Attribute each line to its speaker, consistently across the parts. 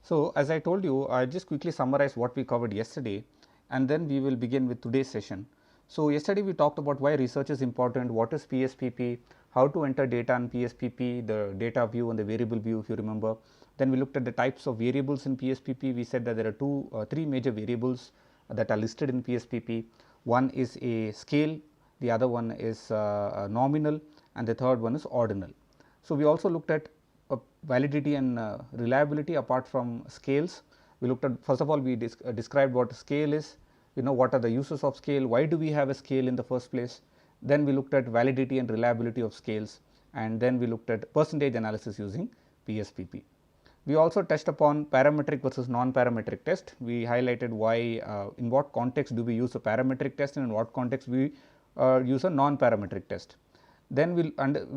Speaker 1: So, as I told you, I just quickly summarize what we covered yesterday and then we will begin with today's session. So, yesterday we talked about why research is important, what is PSPP, how to enter data in PSPP, the data view and the variable view if you remember. Then we looked at the types of variables in PSPP. We said that there are three major variables that are listed in PSPP. One is a scale, the other one is nominal and the third one is ordinal. So, we also looked at validity and reliability apart from scales. We looked at, first of all, we described what a scale is, what are the uses of scale, why do we have a scale in the first place. Then we looked at validity and reliability of scales, and then we looked at percentage analysis using PSPP. We also touched upon parametric versus non-parametric test. We highlighted why, in what context do we use a parametric test and in what context we use a non-parametric test. Then we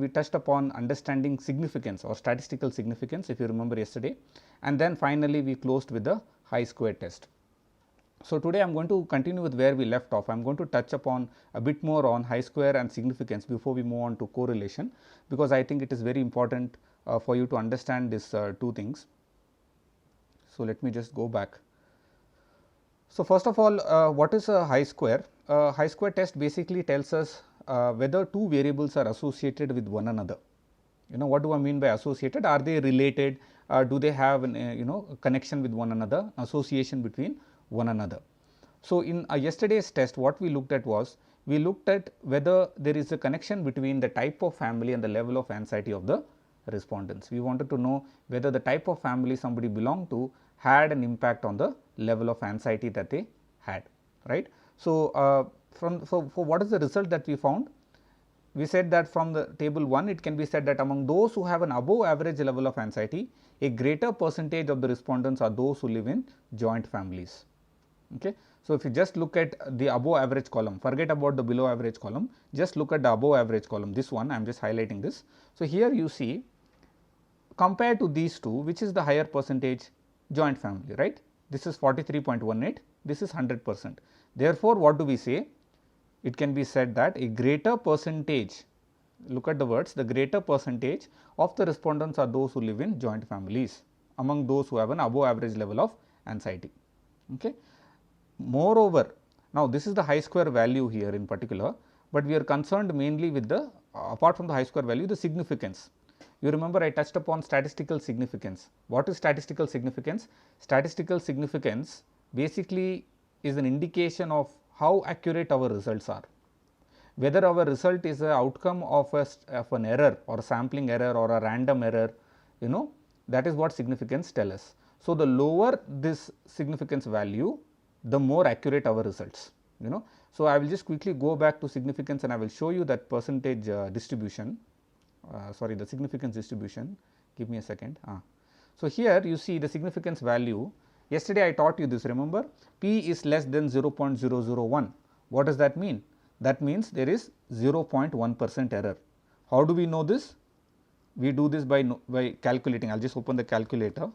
Speaker 1: touched upon understanding significance or statistical significance if you remember yesterday, and then finally we closed with the chi-square test. So, today I am going to continue with where we left off. I am going to touch upon a bit more on chi-square and significance before we move on to correlation, because I think it is very important for you to understand these two things. So, let me just go back. So, first of all, what is a chi-square? Chi-square test basically tells us whether two variables are associated with one another. What do I mean by associated? Are they related? Do they have an, a connection with one another, association between one another? So, in yesterday's test, what we looked at was, we looked at whether there is a connection between the type of family and the level of anxiety of the respondents. We wanted to know whether the type of family somebody belonged to had an impact on the level of anxiety that they had, right. So, for what is the result that we found? We said that from the table 1, it can be said that among those who have an above average level of anxiety, a greater percentage of the respondents are those who live in joint families. Okay. So, if you just look at the above average column, forget about the below average column, just look at the above average column, this one I am just highlighting this. So, here you see, compared to these two, which is the higher percentage? Joint family, right. This is 43.18, this is 100%. Therefore, what do we say? It can be said that a greater percentage, look at the words, the greater percentage of the respondents are those who live in joint families among those who have an above average level of anxiety. Okay. Moreover, now this is the chi-square value here in particular, but we are concerned mainly with the apart from the chi-square value, the significance. You remember I touched upon statistical significance. What is statistical significance? Statistical significance basically is an indication of how accurate our results are. Whether our result is an outcome of an error or a sampling error or a random error, that is what significance tells us. So, the lower this significance value, the more accurate our results. So, I will just quickly go back to significance and I will show you that percentage distribution. Sorry, the significance distribution. Give me a second. So, here you see the significance value. Yesterday I taught you this, remember, p is less than 0.001. What does that mean? That means there is 0.1% error. How do we know this? We do this by calculating. I will just open the calculator.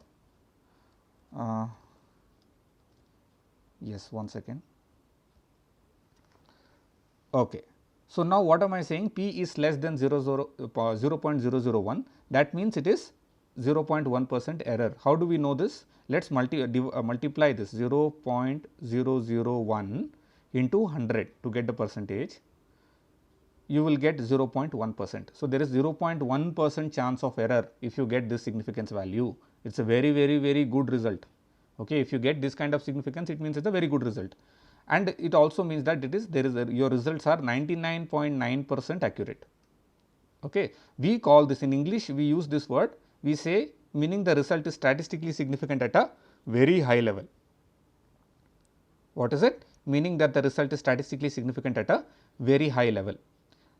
Speaker 1: Yes, one second. Okay. So, now what am I saying? P is less than 0.001. That means it is 0.1% error. How do we know this? Let us multiply this 0.001 into 100 to get the percentage. You will get 0.1%. So, there is 0.1% chance of error if you get this significance value. It is a very good result. Okay. If you get this kind of significance, it means it is a very good result. And it also means that your results are 99.9% accurate. Okay. We call this in English, we use this word, we say, meaning the result is statistically significant at a very high level. What is it? Meaning that the result is statistically significant at a very high level.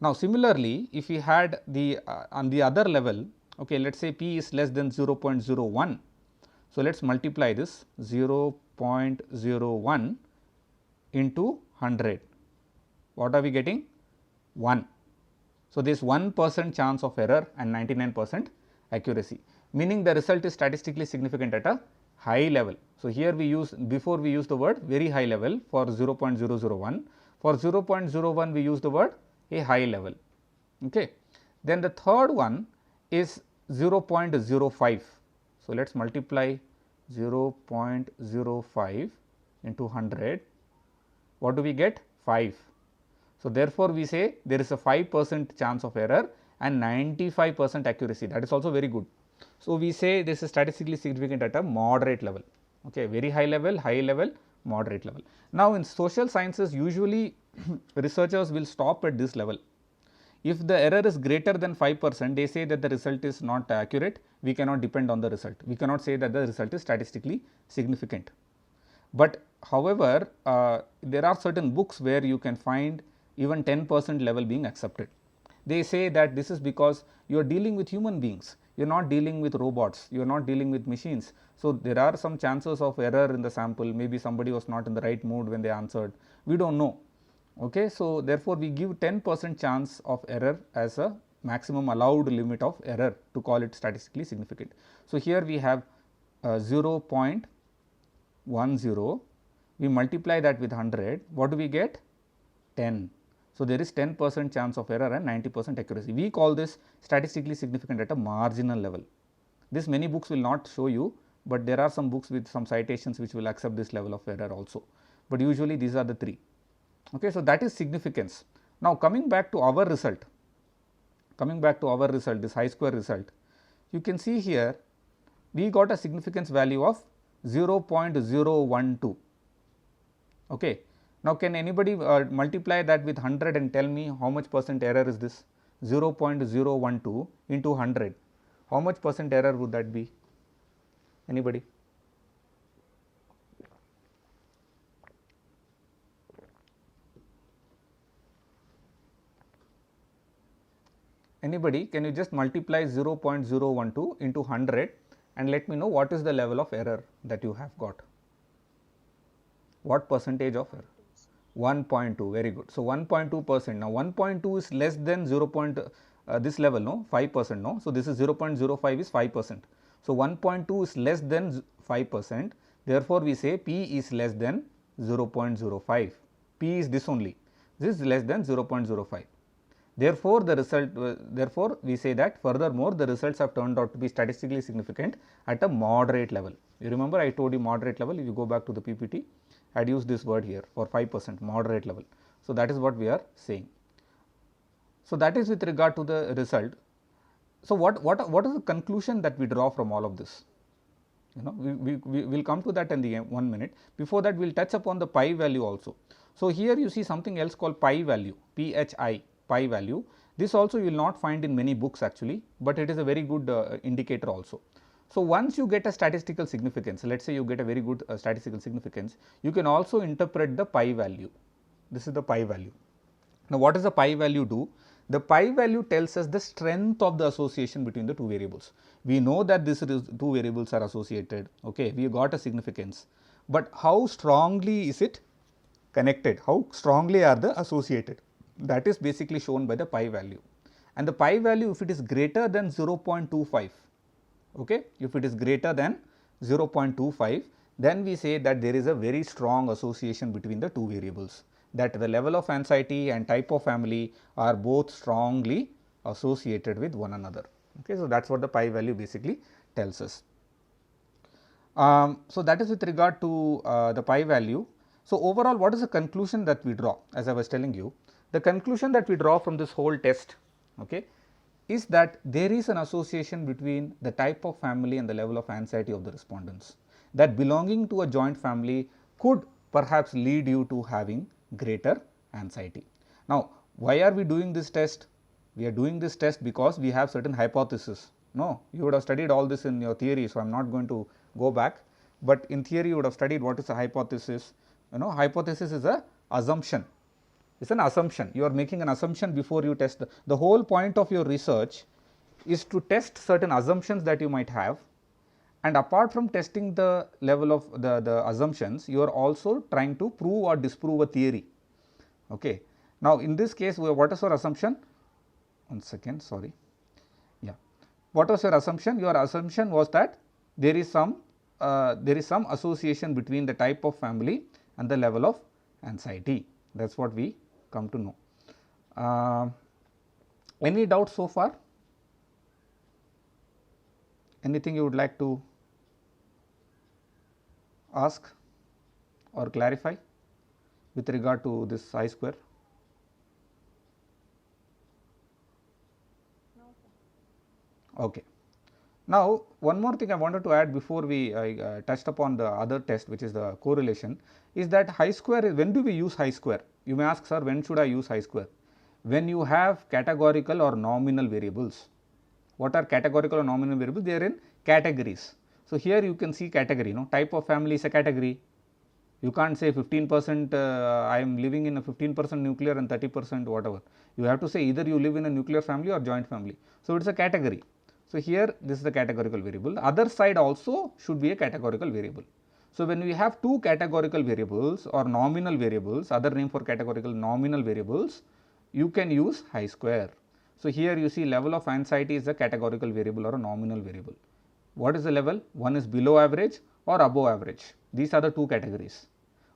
Speaker 1: Now, similarly, if we had the on the other level, okay, let us say p is less than 0.01. So, let us multiply this 0.01 into 100. What are we getting? 1. So, there is 1% chance of error and 99% accuracy, meaning the result is statistically significant at a high level. So, here we use, before we use the word very high level for 0.001, for 0.01 we use the word a high level. Okay. Then the third one is 0.05. So, let us multiply 0.05 into 100, what do we get? 5. So, therefore, we say there is a 5% chance of error and 95% accuracy, that is also very good. So, we say this is statistically significant at a moderate level, okay, very high level, moderate level. Now, in social sciences usually researchers will stop at this level. If the error is greater than 5%, they say that the result is not accurate, we cannot depend on the result, we cannot say that the result is statistically significant. But however, there are certain books where you can find even 10% level being accepted. They say that this is because you are dealing with human beings, you are not dealing with robots, you are not dealing with machines. So, there are some chances of error in the sample, maybe somebody was not in the right mood when they answered, we do not know. Okay. So, therefore, we give 10% chance of error as a maximum allowed limit of error to call it statistically significant. So, here we have 0.10, we multiply that with 100, what do we get? 10. So, there is 10% chance of error and 90% accuracy. We call this statistically significant at a marginal level. This many books will not show you, but there are some books with some citations which will accept this level of error also, but usually these are the 3. Okay. So, that is significance. Now, coming back to our result, this chi-square result, you can see here we got a significance value of 0.012. Okay. Now, can anybody multiply that with 100 and tell me how much percent error is this? 0.012 into 100, how much percent error would that be? Anybody? Anybody, can you just multiply 0.012 into 100 and let me know what is the level of error that you have got? What percentage of error? 1.2, very good. So, 1.2%. Now, 1.2 is less than 0. This level, no, 5%, no. So, this is 0.05 is 5%. So, 1.2 is less than 5%. Therefore, we say P is less than 0.05. P is this only. This is less than 0.05. Therefore, the result, therefore, we say that furthermore, the results have turned out to be statistically significant at a moderate level. You remember I told you moderate level, if you go back to the PPT, I had used this word here for 5%, moderate level. So, that is what we are saying. So, that is with regard to the result. So, what is the conclusion that we draw from all of this? You know, we will come to that in the 1 minute. Before that, we will touch upon the pi value also. So, here you see something else called pi value, PHI, pi value. This also you will not find in many books actually, but it is a very good indicator also. So, once you get a statistical significance, let us say you get a very good statistical significance, you can also interpret the pi value. This is the pi value. Now, what does the pi value do? The pi value tells us the strength of the association between the two variables. We know that these two variables are associated, okay, we got a significance, but how strongly is it connected, how strongly are they associated? That is basically shown by the pi value. And the pi value, if it is greater than 0.25, okay, if it is greater than 0.25, then we say that there is a very strong association between the two variables, that the level of anxiety and type of family are both strongly associated with one another. Okay, so, that is what the pi value basically tells us. So, that is with regard to the pi value. So, overall what is the conclusion that we draw? As I was telling you, the conclusion that we draw from this whole test, okay, is that there is an association between the type of family and the level of anxiety of the respondents, that belonging to a joint family could perhaps lead you to having greater anxiety. Now, why are we doing this test? We are doing this test because we have certain hypotheses. No, you would have studied all this in your theory, so I am not going to go back, but in theory you would have studied what is a hypothesis. You know, hypothesis is a assumption. It is an assumption. You are making an assumption before you test. The whole point of your research is to test certain assumptions that you might have, and apart from testing the level of the assumptions, you are also trying to prove or disprove a theory. Okay. Now, in this case, what is your assumption? 1 second, sorry. Yeah. What was your assumption? Your assumption was that there is some association between the type of family and the level of anxiety. That is what we come to know. Any doubts so far? Anything you would like to ask or clarify with regard to this I square?
Speaker 2: No, sir.
Speaker 1: Okay. Now, one more thing I wanted to add before we touched upon the other test, which is the correlation, is that high square, when do we use high square? You may ask, sir, when should I use high square? When you have categorical or nominal variables. What are categorical or nominal variables? They are in categories. So, here you can see category, type of family is a category. You can't say 15% I am living in a 15% nuclear and 30% whatever. You have to say either you live in a nuclear family or joint family. So, it is a category. So, here this is the categorical variable. Other side also should be a categorical variable. So, when we have two categorical variables or nominal variables, other name for categorical nominal variables, you can use high square. So, here you see level of anxiety is a categorical variable or a nominal variable. What is the level? One is below average or above average. These are the two categories.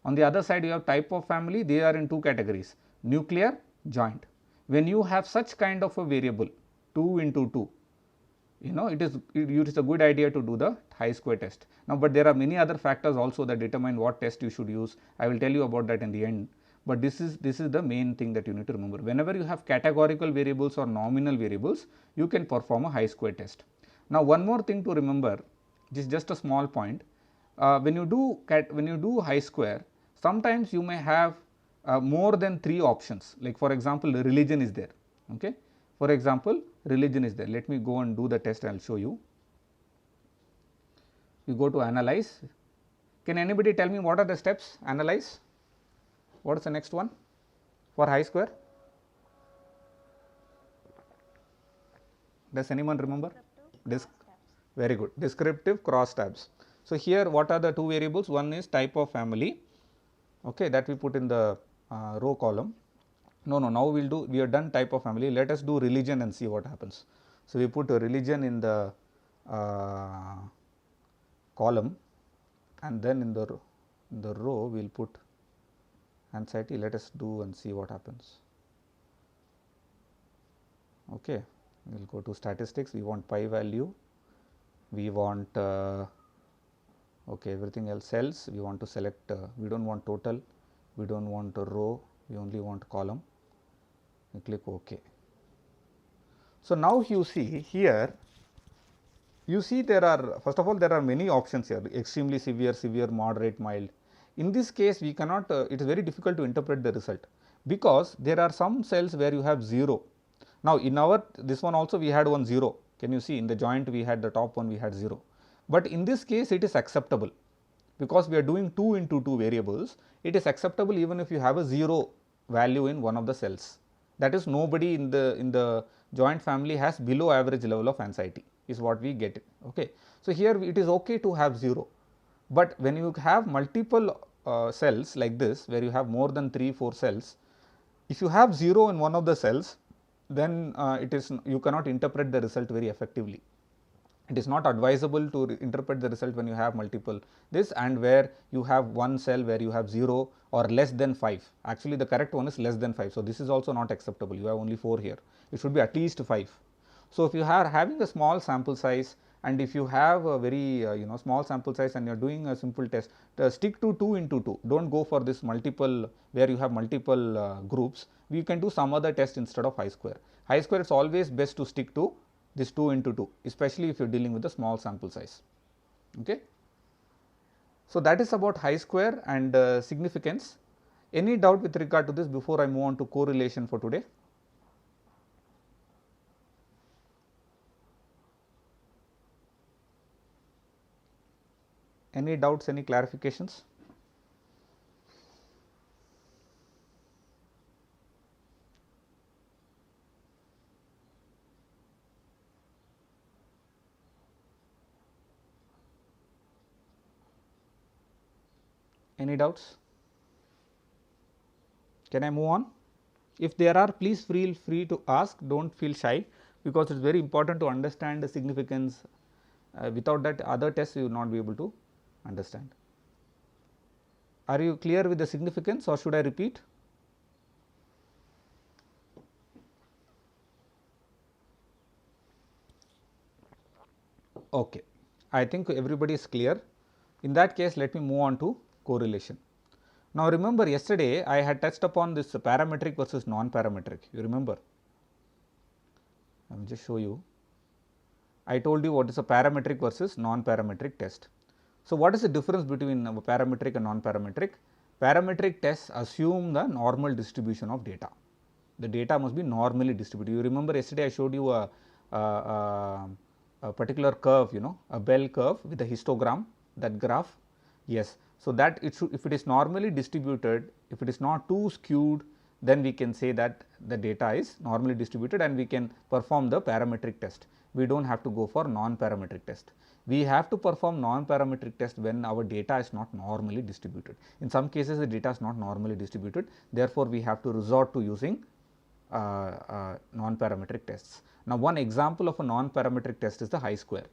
Speaker 1: On the other side, you have type of family, they are in two categories, nuclear, joint. When you have such kind of a variable 2 into 2, it is a good idea to do the high square test. Now, but there are many other factors also that determine what test you should use. I will tell you about that in the end, but this is the main thing that you need to remember. Whenever you have categorical variables or nominal variables, you can perform a high square test. Now, one more thing to remember, this is just a small point. When you do high square, sometimes you may have more than 3 options. Like for example, religion is there. Okay. For example, religion is there. Let me go and do the test. I will show you. You go to analyze. Can anybody tell me what are the steps? Analyze. What is the next one for high square? Does anyone remember? Very good. Descriptive crosstabs. So, here what are the two variables? One is type of family, okay, that we put in the row column. No, now we have done type of family. Let us do religion and see what happens. So, we put a religion in the column, and then in the row we will put anxiety. Let us do and see what happens. Okay, we will go to statistics. We want pi value. We want okay, everything else cells. We want to select. We don't want total. We don't want a row. We only want column. We click OK. So, now you see here, you see there are, first of all, there are many options here, extremely severe, severe, moderate, mild. In this case, we cannot, it is very difficult to interpret the result, because there are some cells where you have 0. Now, in our, this one also we had one 0. Can you see in the joint we had the top one we had 0. But in this case it is acceptable, because we are doing 2 into 2 variables. It is acceptable even if you have a 0 value in one of the cells. That is, nobody in the joint family has below average level of anxiety, is what we get. Okay. So, here it is okay to have 0, but when you have multiple cells like this, where you have more than 3-4 cells, if you have 0 in one of the cells, then it is, you cannot interpret the result very effectively. It is not advisable to interpret the result when you have multiple this, and where you have one cell where you have 0 or less than 5. Actually, the correct one is less than 5. So, this is also not acceptable. You have only 4 here. It should be at least 5. So, if you are having a small sample size, and if you have a very small sample size and you are doing a simple test, stick to 2 into 2. Don't go for this multiple where you have multiple groups. We can do some other test instead of high square. High square, it's always best to stick to this 2 into 2, especially if you are dealing with a small sample size. Okay. So, that is about high square and significance. Any doubt with regard to this before I move on to correlation for today? Any doubts, any clarifications? Any doubts? Can I move on? If there are, please feel free to ask, do not feel shy, because it is very important to understand the significance. Without that, other tests you will not be able to understand. Are you clear with the significance, or should I repeat? Okay, I think everybody is clear. In that case, let me move on to correlation. Now, remember yesterday I had touched upon this parametric versus non-parametric, you remember. I will just show you. I told you what is a parametric versus non-parametric test. So, what is the difference between a parametric and non-parametric? Parametric tests assume the normal distribution of data. The data must be normally distributed. You remember yesterday I showed you a particular curve, you know, a bell curve with a histogram, that graph. Yes. So, that it should, if it is normally distributed, if it is not too skewed, then we can say that the data is normally distributed and we can perform the parametric test. We do not have to go for non-parametric test. We have to perform non-parametric test when our data is not normally distributed. In some cases the data is not normally distributed, therefore, we have to resort to using non-parametric tests. Now, one example of a non-parametric test is the chi-square.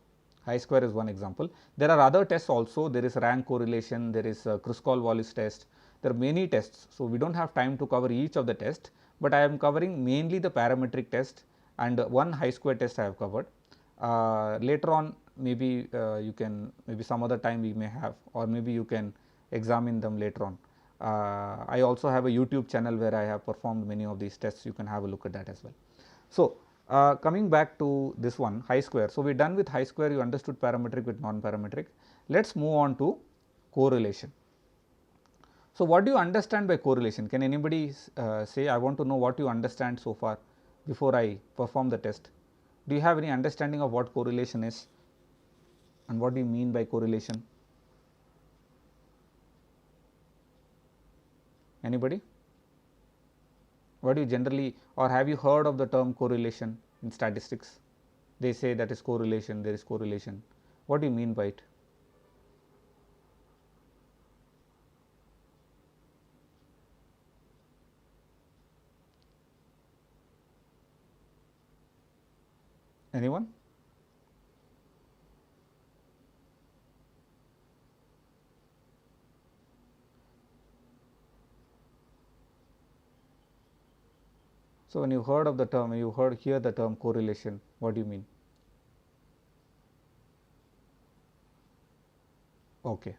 Speaker 1: Chi-square is one example. There are other tests also. There is rank correlation, there is Kruskal-Wallis test. There are many tests. So, we do not have time to cover each of the tests, but I am covering mainly the parametric test and one chi-square test I have covered. Later on, maybe you can, maybe some other time we may have, or maybe you can examine them later on. I also have a YouTube channel where I have performed many of these tests. You can have a look at that as well. So, coming back to this one, chi-square. So, we are done with chi-square, you understood parametric with non-parametric. Let us move on to correlation. So, what do you understand by correlation? Can anybody say, I want to know what you understand so far before I perform the test? Do you have any understanding of what correlation is and what do you mean by correlation? Anybody? What do you generally, or have you heard of the term correlation in statistics? They say that is correlation, there is correlation. What do you mean by it? Anyone? So, when you heard of the term, you hear the term correlation, what do you mean? Okay.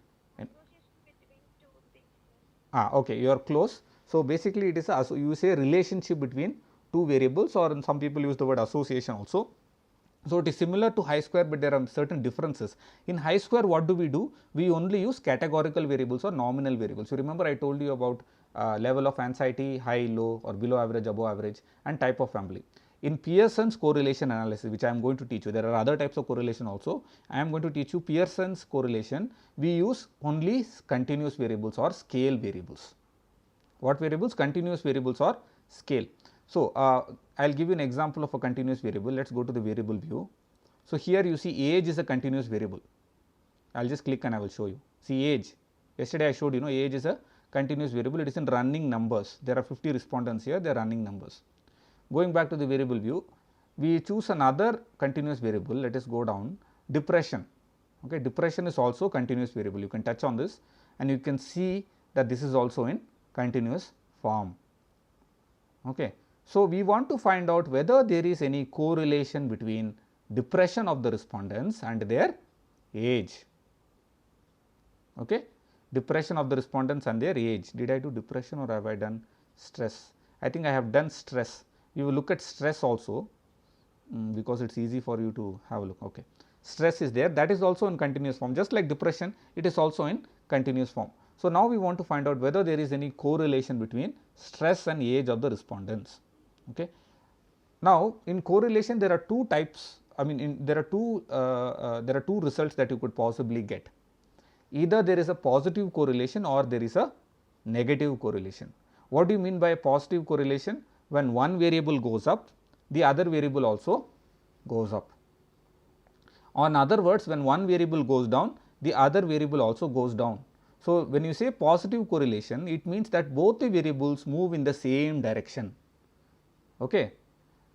Speaker 1: Okay, you are close. So, basically it is a, you say relationship between two variables, or some people use the word association also. So, it is similar to chi-square, but there are certain differences. In chi-square, what do? We only use categorical variables or nominal variables. You remember I told you about level of anxiety, high, low, or below average, above average, and type of family. In Pearson's correlation analysis, which I am going to teach you, there are other types of correlation also. I am going to teach you Pearson's correlation. We use only continuous variables or scale variables. What variables? Continuous variables or scale. So, I will give you an example of a continuous variable. Let us go to the variable view. So, here you see age is a continuous variable. I will just click and I will show you. See age. Yesterday I showed you, age is a continuous variable. It is in running numbers. There are 50 respondents here, they are running numbers. Going back to the variable view, we choose another continuous variable. Let us go down. Depression. Okay, depression is also continuous variable. You can touch on this and you can see that this is also in continuous form. Okay. So, we want to find out whether there is any correlation between depression of the respondents and their age. Okay. Depression of the respondents and their age. Did I do depression or have I done stress? I think I have done stress. You will look at stress also because it is easy for you to have a look. Okay. Stress is there, that is also in continuous form, just like depression, it is also in continuous form. So, now we want to find out whether there is any correlation between stress and age of the respondents. Okay. Now, in correlation there are two types, I mean there are two results that you could possibly get. Either there is a positive correlation or there is a negative correlation. What do you mean by a positive correlation? When one variable goes up, the other variable also goes up. In other words, when one variable goes down, the other variable also goes down. So, when you say positive correlation, it means that both the variables move in the same direction. Okay.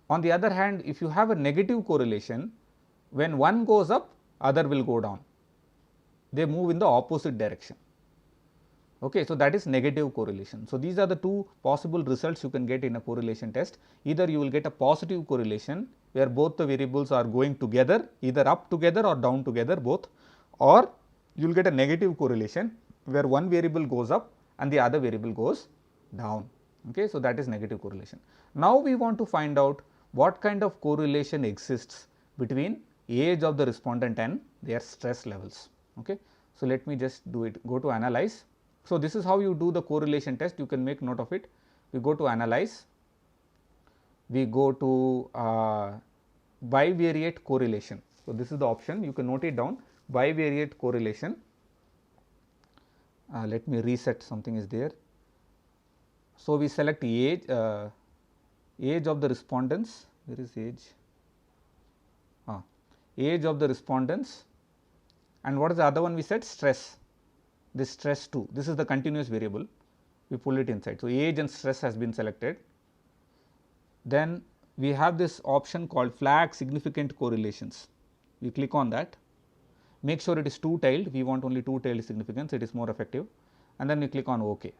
Speaker 1: On the other hand, if you have a negative correlation, when one goes up, other will go down. They move in the opposite direction. Okay. So, that is negative correlation. So, these are the two possible results you can get in a correlation test. Either you will get a positive correlation where both the variables are going together, either up together or down together both, or you will get a negative correlation where one variable goes up and the other variable goes down. Okay. So, that is negative correlation. Now, we want to find out what kind of correlation exists between age of the respondent and their stress levels. Okay. So, let me just do it, go to analyze. So, this is how you do the correlation test, you can make note of it. We go to analyze, we go to bivariate correlation. So, this is the option, you can note it down, bivariate correlation. Let me reset, something is there. So, we select age, age of the respondents, where is age? Age of the respondents, and what is the other one we said? Stress, this stress 2, this is the continuous variable, we pull it inside. So, age and stress has been selected. Then we have this option called flag significant correlations, we click on that, make sure it is two tailed, we want only two tailed significance, it is more effective, and then we click on OK.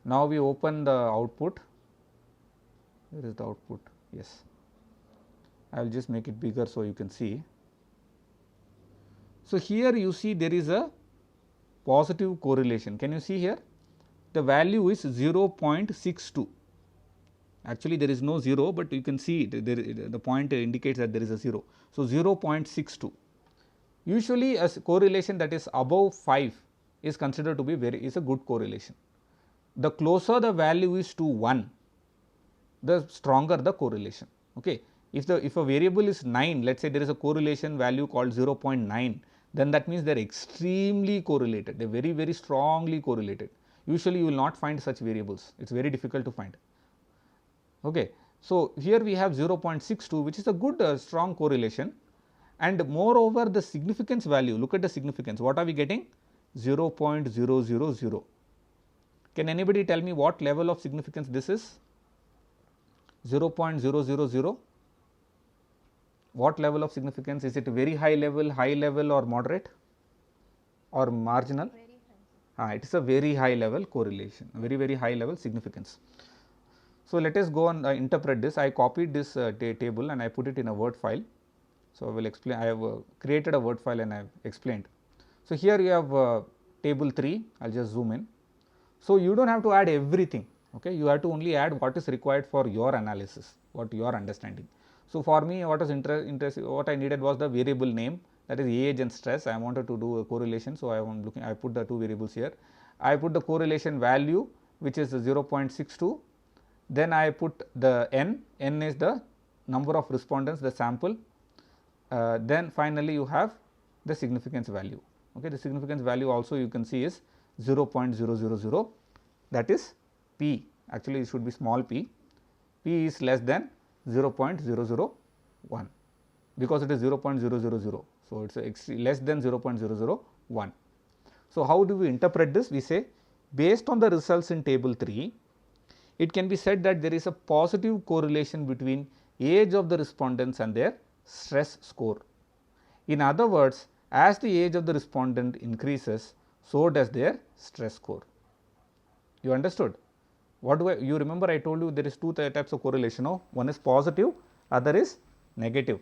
Speaker 1: Now, we open the output, where is the output? Yes, I will just make it bigger so you can see. So, here you see there is a positive correlation, can you see here? The value is 0.62. Actually, there is no 0, but you can see it, the point indicates that there is a 0. So, 0.62. Usually, a correlation that is above 5 is considered to be is a good correlation. The closer the value is to 1, the stronger the correlation. Okay. If a variable is 9, let us say there is a correlation value called 0.9, then that means they are extremely correlated, they are very, very strongly correlated. Usually, you will not find such variables, it is very difficult to find. Okay. So, here we have 0.62, which is a good strong correlation, and moreover the significance value, look at the significance, what are we getting? 0.000. Can anybody tell me what level of significance this is? 0.000. What level of significance? Is it very high level or moderate or marginal?
Speaker 2: Very high.
Speaker 1: It is a very high level correlation, very, very high level significance. So, let us go and interpret this. I copied this table and I put it in a Word file. So, I will explain, I have created a Word file and I have explained. So, here you have table 3, I will just zoom in. So, you do not have to add everything, okay. You have to only add what is required for your analysis, what your understanding. So, for me what is what I needed was the variable name, that is age and stress. I wanted to do a correlation. So, I put the two variables here. I put the correlation value which is 0.62. Then I put the n is the number of respondents, the sample. Then finally, you have the significance value. Okay. The significance value also you can see is 0.000, that is p, actually it should be small p, p is less than 0.001, because it is 0.000. So, it is less than 0.001. So, how do we interpret this? We say based on the results in table 3, it can be said that there is a positive correlation between age of the respondents and their stress score. In other words, as the age of the respondent increases, so does their stress score. You understood? What do you remember? I told you there is two types of correlation. No? One is positive, other is negative.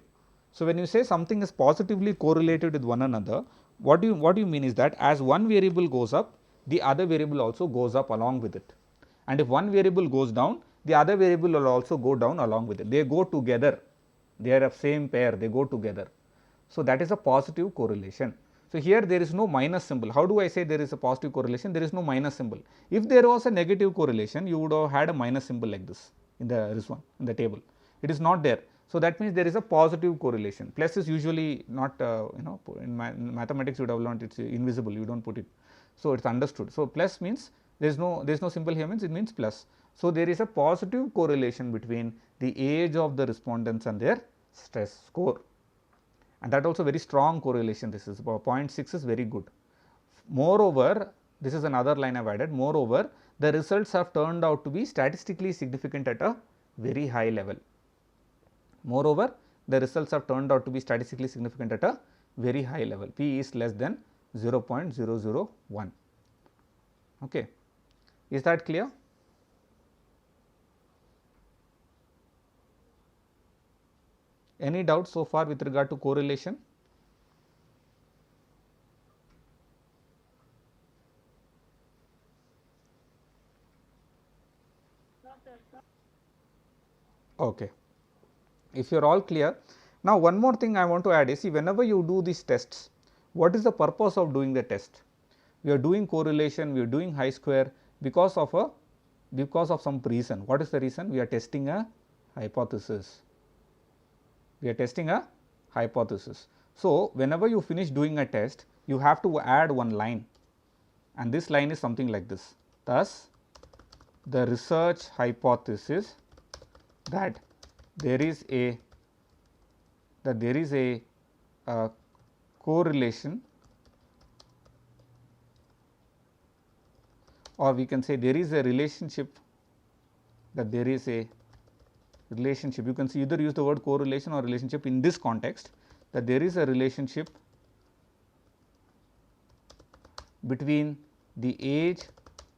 Speaker 1: So, when you say something is positively correlated with one another, what do you mean is that as one variable goes up, the other variable also goes up along with it. And if one variable goes down, the other variable will also go down along with it. They go together, they are of same pair, they go together. So, that is a positive correlation. So, here there is no minus symbol. How do I say there is a positive correlation? There is no minus symbol. If there was a negative correlation, you would have had a minus symbol like this in this one, in the table. It is not there. So, that means there is a positive correlation. Plus is usually not, in mathematics you would have learned it is invisible, you do not put it. So, it is understood. So, plus means there is no symbol here, means it means plus. So, there is a positive correlation between the age of the respondents and their stress score, and that also very strong correlation. This is 0.6 is very good. Moreover, this is another line I have added. Moreover, the results have turned out to be statistically significant at a very high level. Moreover, the results have turned out to be statistically significant at a very high level. P is less than 0.001. Okay. Is that clear? Any doubts so far with regard to correlation? Okay. If you are all clear, now one more thing I want to add is, see, whenever you do these tests, what is the purpose of doing the test? We are doing correlation, we are doing chi-square because of some reason. What is the reason? We are testing a hypothesis. We are testing a hypothesis. So, whenever you finish doing a test, you have to add one line, and this line is something like this. Thus, the research hypothesis that there is a correlation, or we can say there is a relationship, that there is a relationship. You can see either use the word correlation or relationship in this context, that there is a relationship between the age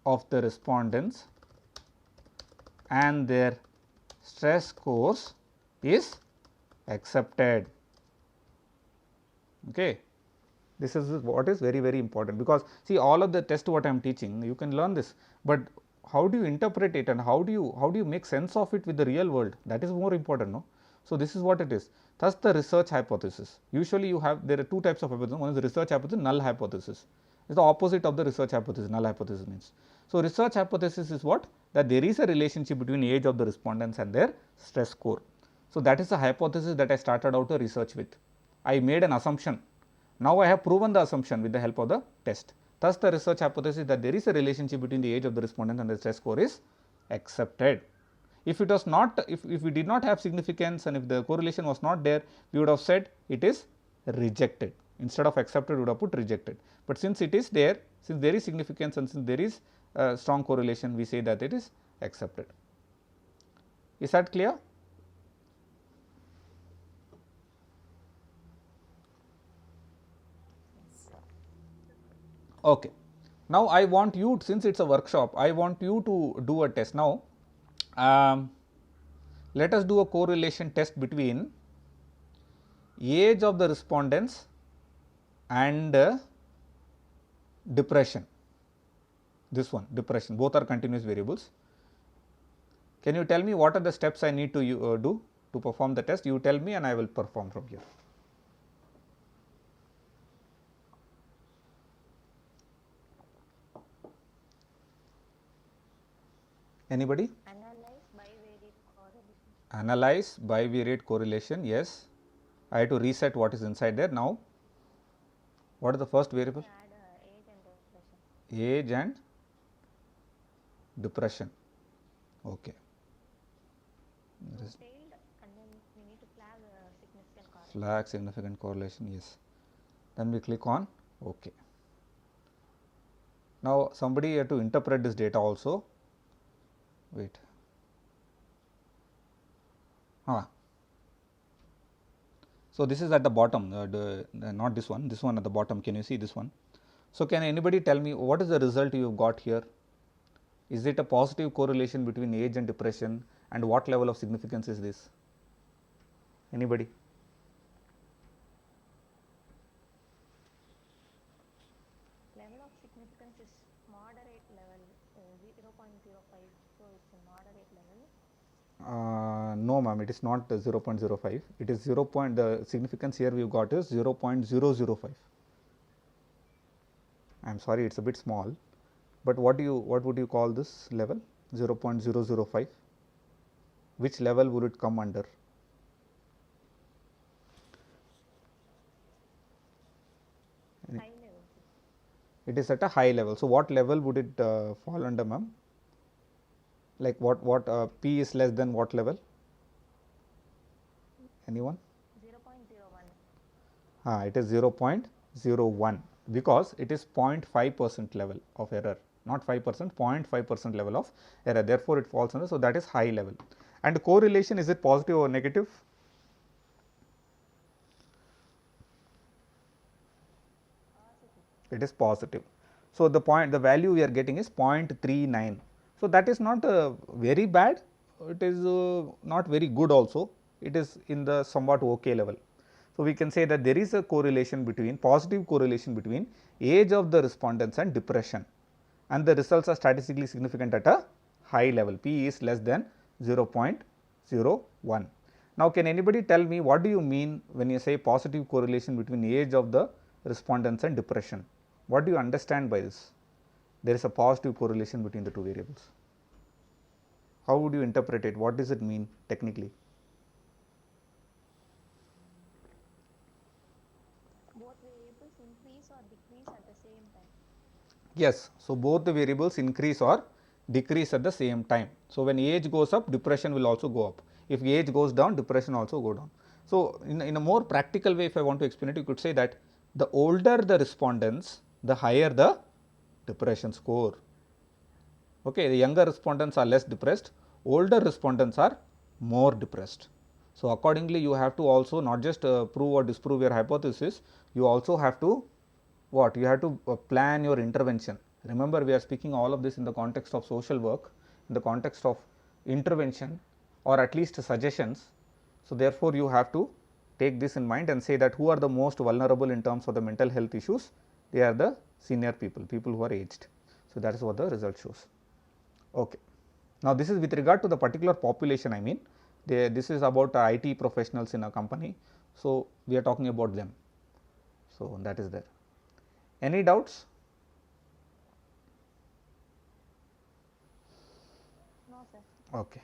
Speaker 1: of the respondents and their stress scores is accepted. Okay. This is what is very, very important, because see, all of the test what I am teaching, you can learn this, but how do you interpret it and how do you make sense of it with the real world, that is more important, no. So, this is what it is. Thus, the research hypothesis, usually you have, there are two types of hypothesis. One is the research hypothesis, null hypothesis. It is the opposite of the research hypothesis, null hypothesis means. So, research hypothesis is what? That there is a relationship between age of the respondents and their stress score. So, that is the hypothesis that I started out to research with. I made an assumption. Now, I have proven the assumption with the help of the test. Thus, the research hypothesis that there is a relationship between the age of the respondent and the stress score is accepted. If it was not, if we did not have significance and if the correlation was not there, we would have said it is rejected. Instead of accepted, we would have put rejected. But since it is there, since there is significance and since there is a strong correlation, we say that it is accepted. Is that clear? Okay. Now, I want you, since it is a workshop, I want you to do a test. Now, let us do a correlation test between age of the respondents and depression. This one, depression, both are continuous variables. Can you tell me what are the steps I need to do to perform the test? You tell me and I will perform from here. Anybody?
Speaker 2: Analyze bivariate correlation.
Speaker 1: Analyze bivariate correlation, yes. I have to reset what is inside there. Now, what is the first variable?
Speaker 2: Add age and depression.
Speaker 1: Age and depression. Okay.
Speaker 2: Failed, and then we need to flag significant correlation.
Speaker 1: Flag significant correlation, yes. Then we click on OK. Now, somebody had to interpret this data also. Wait. So, this is at the bottom, not this one at the bottom. Can you see this one? So, can anybody tell me what is the result you have got here? Is it a positive correlation between age and depression, and what level of significance is this? Anybody?
Speaker 2: Level of significance is moderate level, 0.05, so it's a moderate level.
Speaker 1: No, ma'am, it is not 0.05. It is 0. The significance here we have got is 0.005. I am sorry, it is a bit small, but what would you call this level? 0.005. Which level would it come under?
Speaker 2: High level.
Speaker 1: It is at a high level. So, what level would it fall under, ma'am? Like what P is less than what level? Anyone?
Speaker 2: 0.01.
Speaker 1: It is 0.01, because it is 0.5% level of error, not 5%, 0.5% level of error. Therefore, it falls under. So, that is high level. And correlation, is it positive or negative? It is positive. So, the value we are getting is 0.39. So, that is not very bad, it is not very good also, it is in the somewhat okay level. So, we can say that there is a correlation between, positive correlation between age of the respondents and depression, and the results are statistically significant at a high level, p is less than 0.01. Now, can anybody tell me what do you mean when you say positive correlation between age of the respondents and depression? What do you understand by this? There is a positive correlation between the two variables. How would you interpret it? What does it mean technically?
Speaker 2: Both variables increase or decrease at the same time.
Speaker 1: Yes. So, both the variables increase or decrease at the same time. So, when age goes up, depression will also go up. If age goes down, depression also go down. So, in a more practical way, if I want to explain it, you could say that the older the respondents, the higher the depression score. Okay, the younger respondents are less depressed, older respondents are more depressed. So, accordingly, you have to also not just prove or disprove your hypothesis, you also have to what? You have to plan your intervention. Remember, we are speaking all of this in the context of social work, in the context of intervention or at least suggestions. So, therefore, you have to take this in mind and say that who are the most vulnerable in terms of the mental health issues? They are the senior people, people who are aged. So, that is what the result shows. Okay. Now, this is with regard to the particular population. I mean, this is about IT professionals in a company. So, we are talking about them. So, that is there. Any doubts?
Speaker 2: No, sir.
Speaker 1: Okay.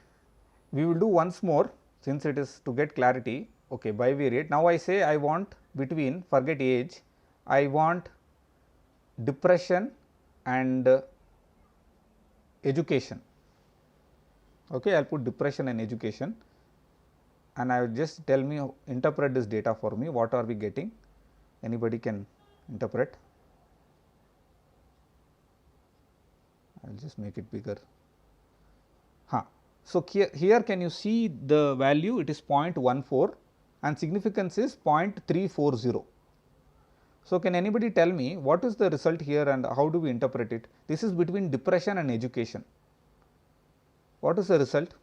Speaker 1: We will do once more since it is to get clarity. Okay, bivariate. Now, I say I want between, forget age, I want depression and education. Okay, I will put depression and education, and I will just tell me, interpret this data for me. What are we getting? Anybody can interpret. I will just make it bigger. So, here can you see the value? It is 0.14 and significance is 0.340. So, can anybody tell me what is the result here and how do we interpret it? This is between depression and education. What is the result?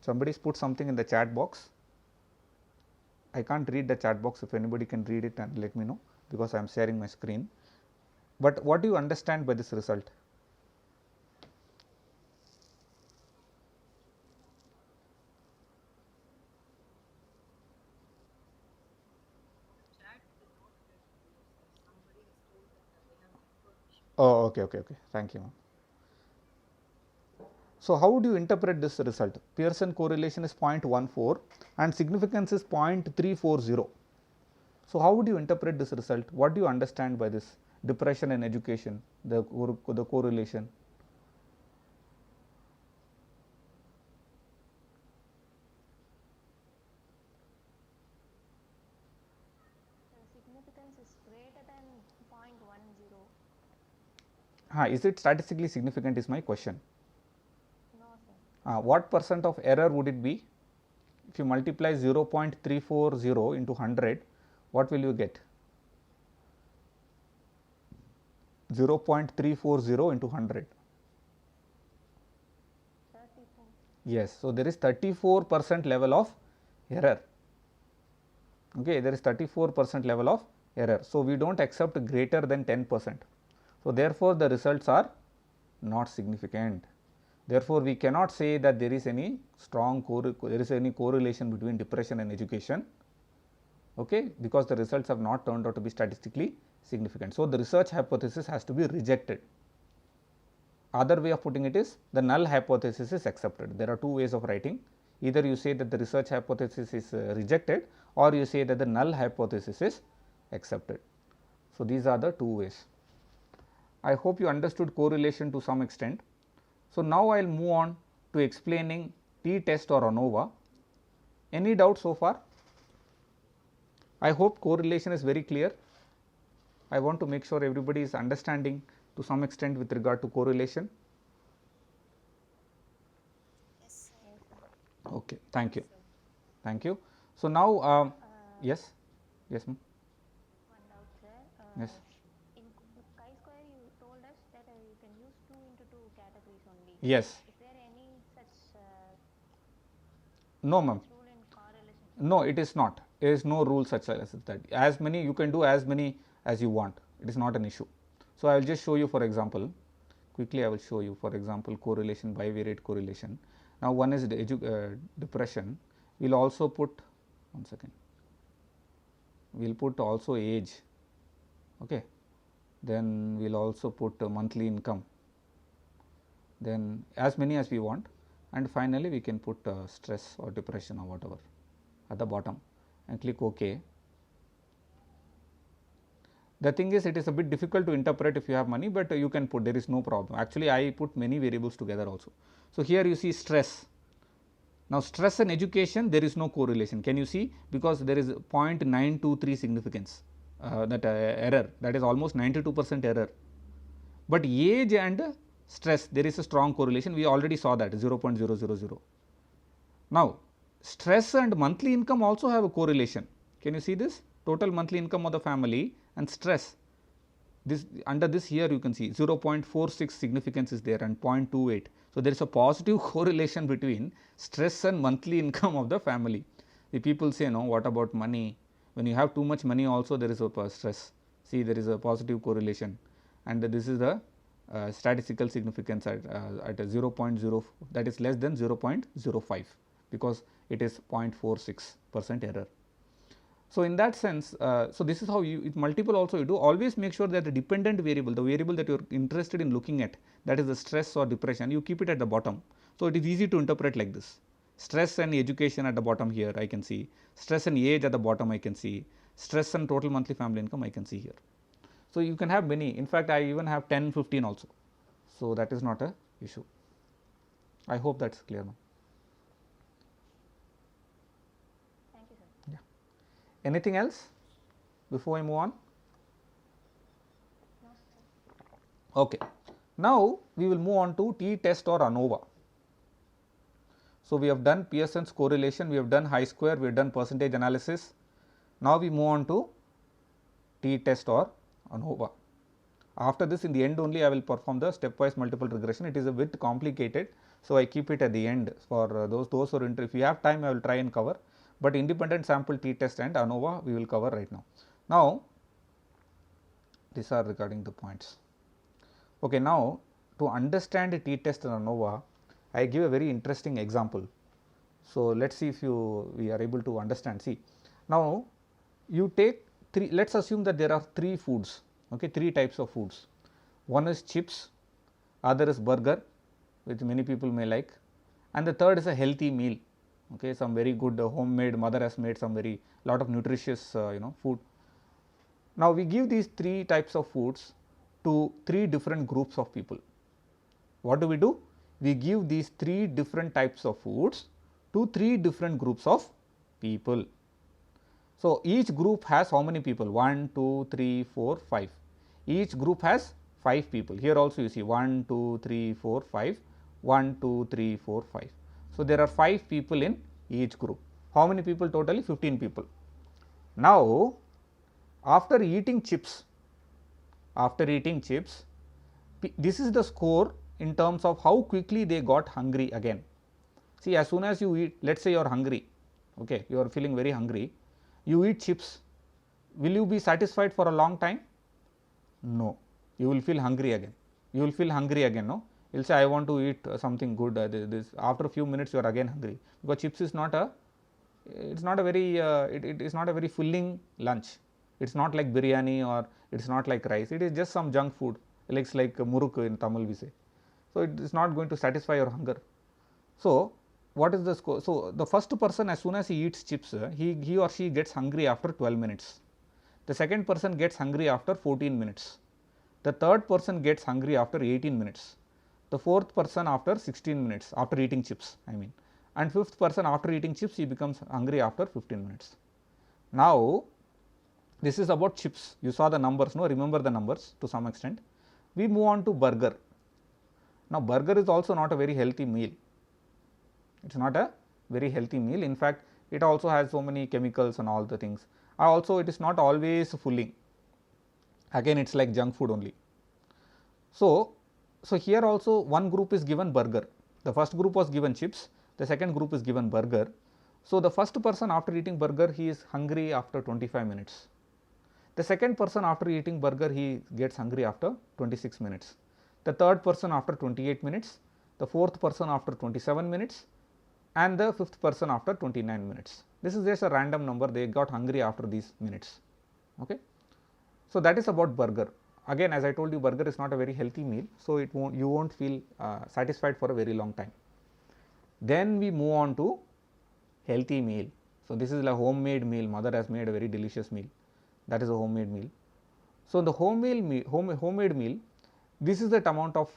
Speaker 1: Somebody put something in the chat box. I can't read the chat box. If anybody can read it and let me know, because I am sharing my screen. But what do you understand by this result? Oh, okay. Thank you, ma'am. So, how would you interpret this result? Pearson correlation is 0.14 and significance is 0.340. So, how would you interpret this result? What do you understand by this depression and education, the correlation?
Speaker 2: The significance is greater than 0.10.
Speaker 1: Is it statistically significant is my question.
Speaker 2: No, sir.
Speaker 1: What percent of error would it be? If you multiply 0.340 into 100, what will you get? 0.340 into 100.
Speaker 2: 34.
Speaker 1: Yes. So, there is 34% level of error. Okay, there is 34% level of error. So, we do not accept greater than 10%. So, therefore, the results are not significant. Therefore, we cannot say that there is any strong correlation between depression and education, okay, because the results have not turned out to be statistically significant. So, the research hypothesis has to be rejected. Other way of putting it is the null hypothesis is accepted. There are two ways of writing. Either you say that the research hypothesis is rejected, or you say that the null hypothesis is accepted. So, these are the two ways. I hope you understood correlation to some extent. So, now I will move on to explaining t-test or ANOVA. Any doubt so far? I hope correlation is very clear. I want to make sure everybody is understanding to some extent with regard to correlation.
Speaker 2: Yes,
Speaker 1: Okay, thank you. Thank you. So, now yes, yes ma'am.
Speaker 2: one doubt, sir.
Speaker 1: Yes.
Speaker 2: In chi-square, you told us that you can use 2 into 2 categories only.
Speaker 1: Yes.
Speaker 2: Is there any such
Speaker 1: No ma'am.
Speaker 2: rule in correlation?
Speaker 1: No, it is not. There is no rule such as that. As many you can do as many as you want. It is not an issue. So, I will just show you for example, quickly I will show you for example correlation, bivariate correlation. Now, one is depression, we will also put one second, we will put also age, okay. Then we will also put monthly income, then as many as we want, and finally, we can put stress or depression or whatever at the bottom and click OK. The thing is, it is a bit difficult to interpret if you have money, but you can put, there is no problem. Actually, I put many variables together also. So, here you see stress. Now, stress and education, there is no correlation. Can you see? Because there is 0.923 significance, error, that is almost 92% error. But age and stress, there is a strong correlation. We already saw that 0.000. Now, stress and monthly income also have a correlation. Can you see this? Total monthly income of the family and stress. This under this here you can see 0.46 significance is there and 0.28. So, there is a positive correlation between stress and monthly income of the family. The people say, no, what about money? When you have too much money also there is a stress. See, there is a positive correlation, and this is the statistical significance at a 0.0, that is less than 0.05, because it is 0.46% error. So, in that sense, so this is how you, with multiple also you do, always make sure that the dependent variable, the variable that you are interested in looking at, that is the stress or depression, you keep it at the bottom. So, it is easy to interpret like this. Stress and education at the bottom here I can see, stress and age at the bottom I can see, stress and total monthly family income I can see here. So, you can have many, in fact, I even have 10, 15 also. So, that is not a issue. I hope that is clear now.
Speaker 2: Thank you, sir.
Speaker 1: Yeah. Anything else before I move on?
Speaker 2: No, sir.
Speaker 1: Okay. Now, we will move on to t-test or ANOVA. So, we have done Pearson's correlation, we have done chi-square, we have done percentage analysis. Now, we move on to t-test or ANOVA. After this, in the end only I will perform the stepwise multiple regression. It is a bit complicated, so I keep it at the end for those who are interested. If you have time, I will try and cover, but independent sample t-test and ANOVA we will cover right now. Now, these are regarding the points. Okay, now to understand t-test and ANOVA, I give a very interesting example. So, let us see if we are able to understand. See, now you take three, let us assume that there are three foods, okay, three types of foods. One is chips, other is burger, which many people may like, and the third is a healthy meal, okay, some very good homemade, mother has made some very lot of nutritious food. Now, we give these three types of foods to three different groups of people. What do? We give these three different types of foods to three different groups of people. So, each group has how many people? 1, 2, 3, 4, 5. Each group has 5 people. Here also you see 1, 2, 3, 4, 5, 1, 2, 3, 4, 5. So, there are 5 people in each group. How many people totally? 15 people. Now, after eating chips, this is the score in terms of how quickly they got hungry again. See, as soon as you eat, let us say you are hungry, okay, you are feeling very hungry, you eat chips, will you be satisfied for a long time? No, you will feel hungry again. You will feel hungry again, no? You will say, I want to eat something good. This after a few minutes, you are again hungry, because chips is not a, it is not a very filling lunch. It is not like biryani or it is not like rice. It is just some junk food. It's like muruk in Tamil we say. So, it is not going to satisfy your hunger. So, what is the score? So, the first person, as soon as he eats chips, he or she gets hungry after 12 minutes. The second person gets hungry after 14 minutes. The third person gets hungry after 18 minutes. The fourth person after 16 minutes after eating chips, I mean, and fifth person after eating chips, he becomes hungry after 15 minutes. Now, this is about chips. You saw the numbers, no? Remember the numbers to some extent. We move on to burger. Now, burger is also not a very healthy meal. It is not a very healthy meal. In fact, it also has so many chemicals and all the things. Also, it is not always filling. Again, it is like junk food only. So, here also one group is given burger. The first group was given chips. The second group is given burger. So, the first person after eating burger, he is hungry after 25 minutes. The second person after eating burger, he gets hungry after 26 minutes. The third person after 28 minutes, the fourth person after 27 minutes, and the fifth person after 29 minutes. This is just a random number, they got hungry after these minutes. Okay. So, that is about burger. Again, as I told you, burger is not a very healthy meal, so you won't feel satisfied for a very long time. Then we move on to healthy meal. So, this is a homemade meal, mother has made a very delicious meal, that is a homemade meal. So, in the homemade meal, this is the amount of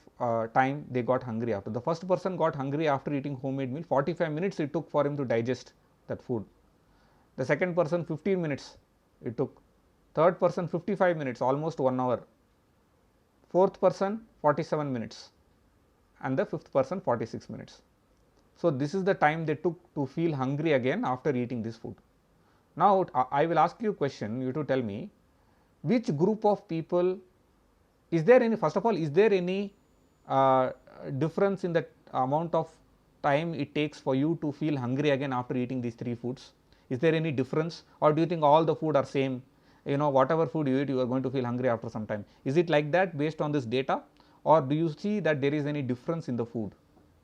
Speaker 1: time they got hungry after. The first person got hungry after eating homemade meal, 45 minutes it took for him to digest that food. The second person 15 minutes it took, third person 55 minutes, almost 1 hour, fourth person 47 minutes, and the fifth person 46 minutes. So, this is the time they took to feel hungry again after eating this food. Now, I will ask you a question, you to tell me which group of people, is there any, first of all, is there any difference in the amount of time it takes for you to feel hungry again after eating these three foods? Is there any difference, or do you think all the food are same? You know, whatever food you eat, you are going to feel hungry after some time. Is it like that based on this data, or do you see that there is any difference in the food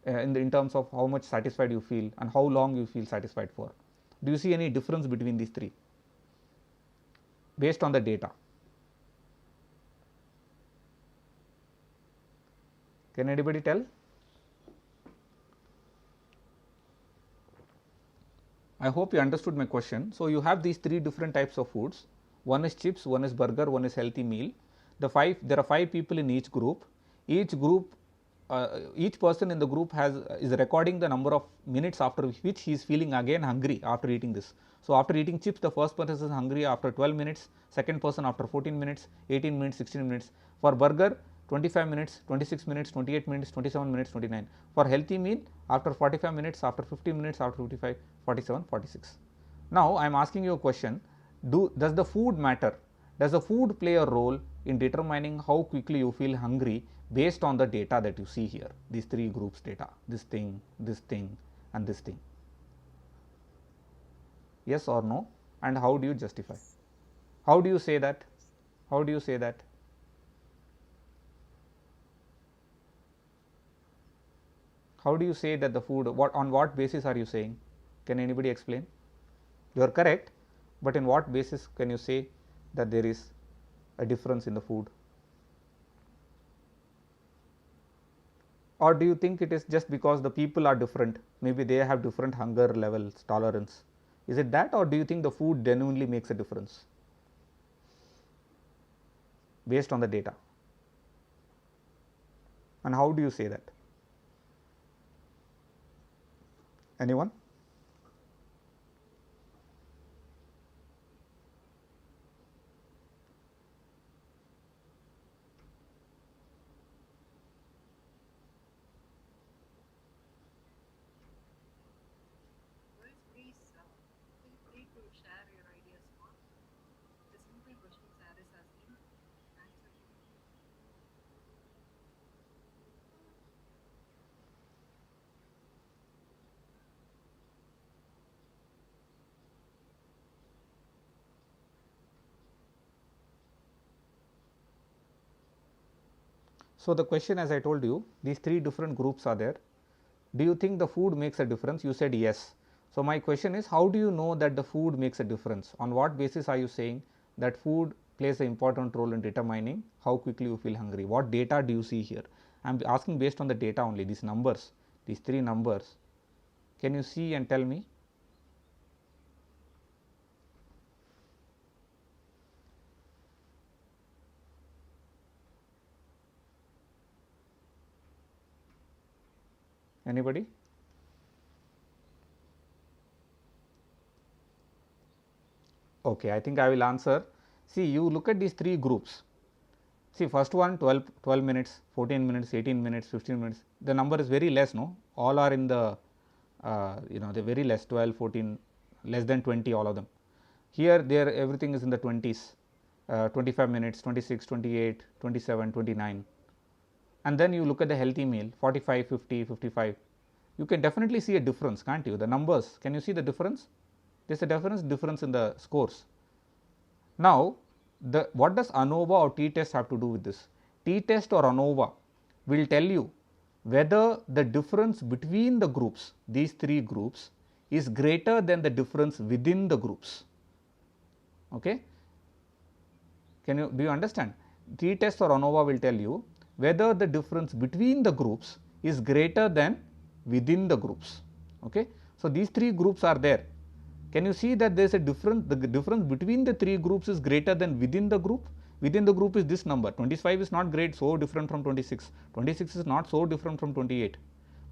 Speaker 1: in terms of how much satisfied you feel and how long you feel satisfied for? Do you see any difference between these three based on the data? Can anybody tell? I hope you understood my question. So, you have these three different types of foods. One is chips, one is burger, one is healthy meal. There are 5 people in each group. Each person in the group is recording the number of minutes after which he is feeling again hungry after eating this. So, after eating chips, the first person is hungry after 12 minutes, second person after 14 minutes, 18 minutes, 16 minutes. For burger, 25 minutes, 26 minutes, 28 minutes, 27 minutes, 29. For healthy meal, after 45 minutes, after 50 minutes, after 55, 47, 46. Now, I am asking you a question, does the food matter? Does the food play a role in determining how quickly you feel hungry based on the data that you see here, these three groups data, this thing and this thing? Yes or no, and how do you justify? How do you say that? How do you say that? How do you say that the food, on what basis are you saying? Can anybody explain? You are correct, but in what basis can you say that there is a difference in the food? Or do you think it is just because the people are different, maybe they have different hunger levels, tolerance? Is it that, or do you think the food genuinely makes a difference based on the data? And how do you say that? Anyone?
Speaker 3: Please feel free to share your ideas on the simple questions Sarah is asking. Answer.
Speaker 1: So, the question, as I told you, these three different groups are there. Do you think the food makes a difference? You said yes. So, my question is, how do you know that the food makes a difference? On what basis are you saying that food plays an important role in determining how quickly you feel hungry? What data do you see here? I am asking based on the data only, these numbers, these three numbers. Can you see and tell me? Anybody? Okay, I think I will answer. See, you look at these three groups. See, first one 12 minutes, 14 minutes, 18 minutes, 15 minutes. The number is very less, no? All are in the, they are very less, 12, 14, less than 20, all of them. Here, there, everything is in the 20s, 25 minutes, 26, 28, 27, 29. And then you look at the healthy meal, 45, 50, 55. You can definitely see a difference, can't you? The numbers, can you see the difference? There is a difference in the scores. Now, what does ANOVA or t-test have to do with this? T-test or ANOVA will tell you whether the difference between the groups, these three groups, is greater than the difference within the groups. Okay? Do you understand? T-test or ANOVA will tell you whether the difference between the groups is greater than within the groups. Okay? So, these three groups are there. Can you see that there is a difference? The difference between the three groups is greater than within the group. Within the group is this number. 25 is not great, so different from 26. 26 is not so different from 28,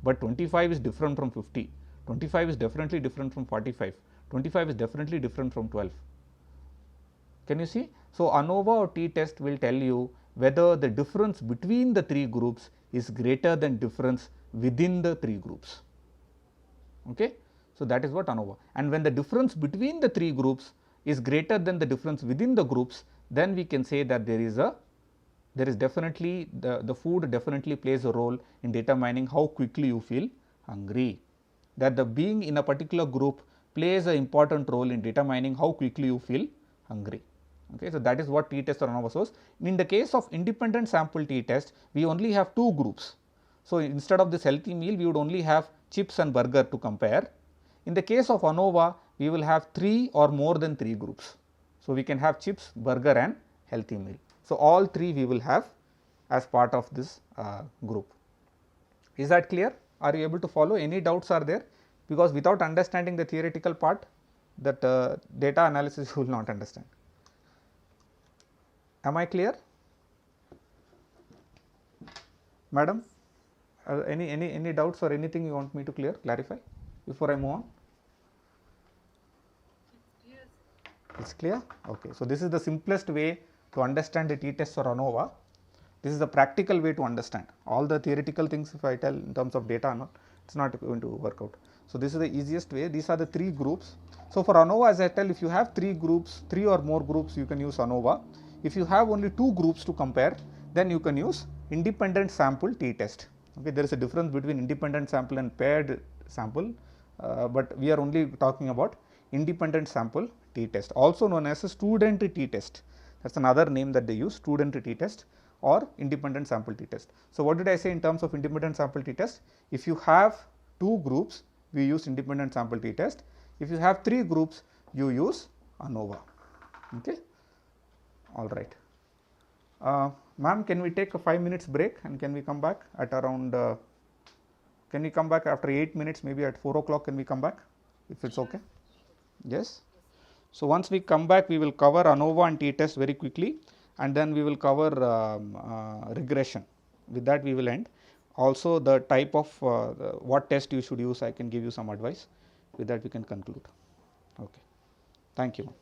Speaker 1: but 25 is different from 50. 25 is definitely different from 45. 25 is definitely different from 12. Can you see? So, ANOVA or t-test will tell you whether the difference between the three groups is greater than difference within the three groups. Okay? So, that is what ANOVA, and when the difference between the three groups is greater than the difference within the groups, then we can say that there is definitely the food definitely plays a role in determining how quickly you feel hungry, that the being in a particular group plays an important role in determining how quickly you feel hungry. Okay, so, that is what t-test or ANOVA shows. In the case of independent sample t-test, we only have two groups. So, instead of this healthy meal, we would only have chips and burger to compare. In the case of ANOVA, we will have 3 or more than 3 groups. So, we can have chips, burger and healthy meal. So, all 3 we will have as part of this group. Is that clear? Are you able to follow? Any doubts are there? Because without understanding the theoretical part, that data analysis you will not understand. Am I clear? Madam, any doubts or anything you want me to clarify before I move on?
Speaker 3: Yes.
Speaker 1: It's clear? Okay. So, this is the simplest way to understand the t-test or ANOVA. This is the practical way to understand. All the theoretical things, if I tell in terms of data, it's not going to work out. So, this is the easiest way. These are the 3 groups. So, for ANOVA, as I tell, if you have 3 groups, 3 or more groups, you can use ANOVA. If you have only 2 groups to compare, then you can use independent sample t-test. Okay, there is a difference between independent sample and paired sample, but we are only talking about independent sample t-test, also known as a student t-test. That is another name that they use, student t-test or independent sample t-test. So, what did I say in terms of independent sample t-test? If you have 2 groups, we use independent sample t-test. If you have 3 groups, you use ANOVA. Okay. All right. Ma'am, can we take a 5 minutes break and can we come back at around, can we come back after 8 minutes, maybe at 4 o'clock can we come back, if it's okay? Yes. So, once we come back, we will cover ANOVA and t-test very quickly, and then we will cover regression. With that we will end. Also the type of what test you should use, I can give you some advice. With that we can conclude. Okay. Thank you.